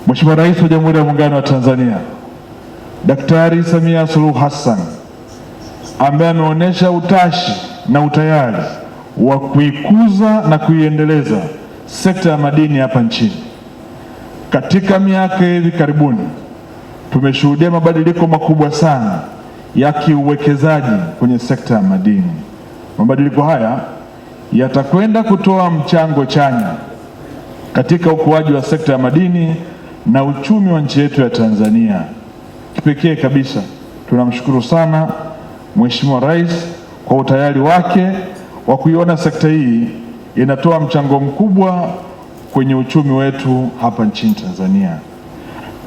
Mheshimiwa Rais wa Jamhuri ya Muungano wa Tanzania Daktari Samia Suluhu Hassan ambaye ameonyesha utashi na utayari wa kuikuza na kuiendeleza sekta ya madini hapa nchini. Katika miaka hivi karibuni tumeshuhudia mabadiliko makubwa sana ya kiuwekezaji kwenye sekta ya madini. Mabadiliko haya yatakwenda kutoa mchango chanya katika ukuaji wa sekta ya madini na uchumi wa nchi yetu ya Tanzania. Kipekee kabisa tunamshukuru sana Mheshimiwa Rais kwa utayari wake wa kuiona sekta hii inatoa mchango mkubwa kwenye uchumi wetu hapa nchini Tanzania.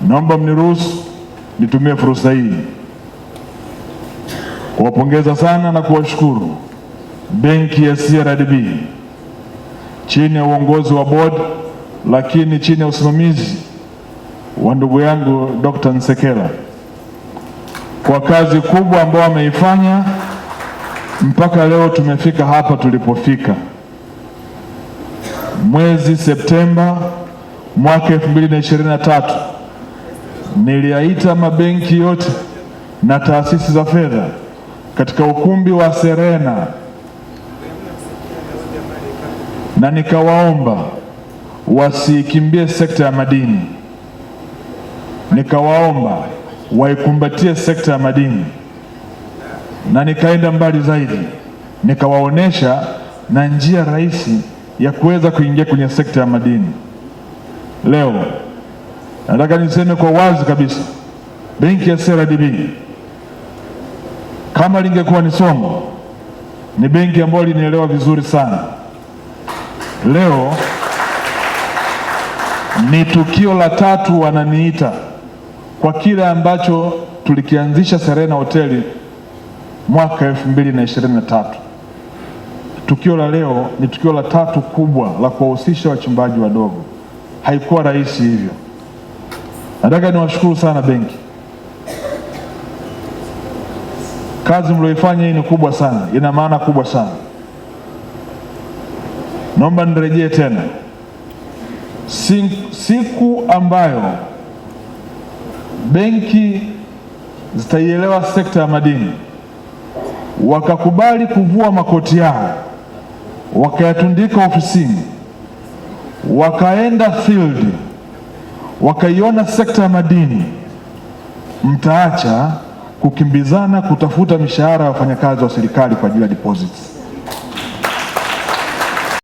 Naomba mniruhusu nitumie fursa hii kuwapongeza sana na kuwashukuru benki ya CRDB chini ya uongozi wa board, lakini chini ya usimamizi wa ndugu yangu Dr. Nsekela kwa kazi kubwa ambayo ameifanya mpaka leo tumefika hapa tulipofika. Mwezi Septemba mwaka 2023 niliyaita mabenki yote na taasisi za fedha katika ukumbi wa Serena na nikawaomba wasikimbie sekta ya madini, nikawaomba waikumbatie sekta ya madini, na nikaenda mbali zaidi, nikawaonesha na njia rahisi ya kuweza kuingia kwenye sekta ya madini. Leo nataka niseme kwa wazi kabisa, benki ya CRDB kama lingekuwa ni somo, ni benki ambayo linielewa vizuri sana. Leo ni tukio la tatu wananiita kwa kile ambacho tulikianzisha Serena Hoteli mwaka 2023. Tukio la leo ni tukio la tatu kubwa la kuwahusisha wachimbaji wadogo. Haikuwa rahisi hivyo. Nataka niwashukuru sana benki. Kazi mlioifanya hii ni kubwa sana, ina maana kubwa sana. Naomba nirejee tena, siku ambayo benki zitaielewa sekta ya madini, wakakubali kuvua makoti yao, wakayatundika ofisini, wakaenda field, wakaiona sekta ya madini, mtaacha kukimbizana kutafuta mishahara ya wafanyakazi wa serikali kwa ajili ya deposits.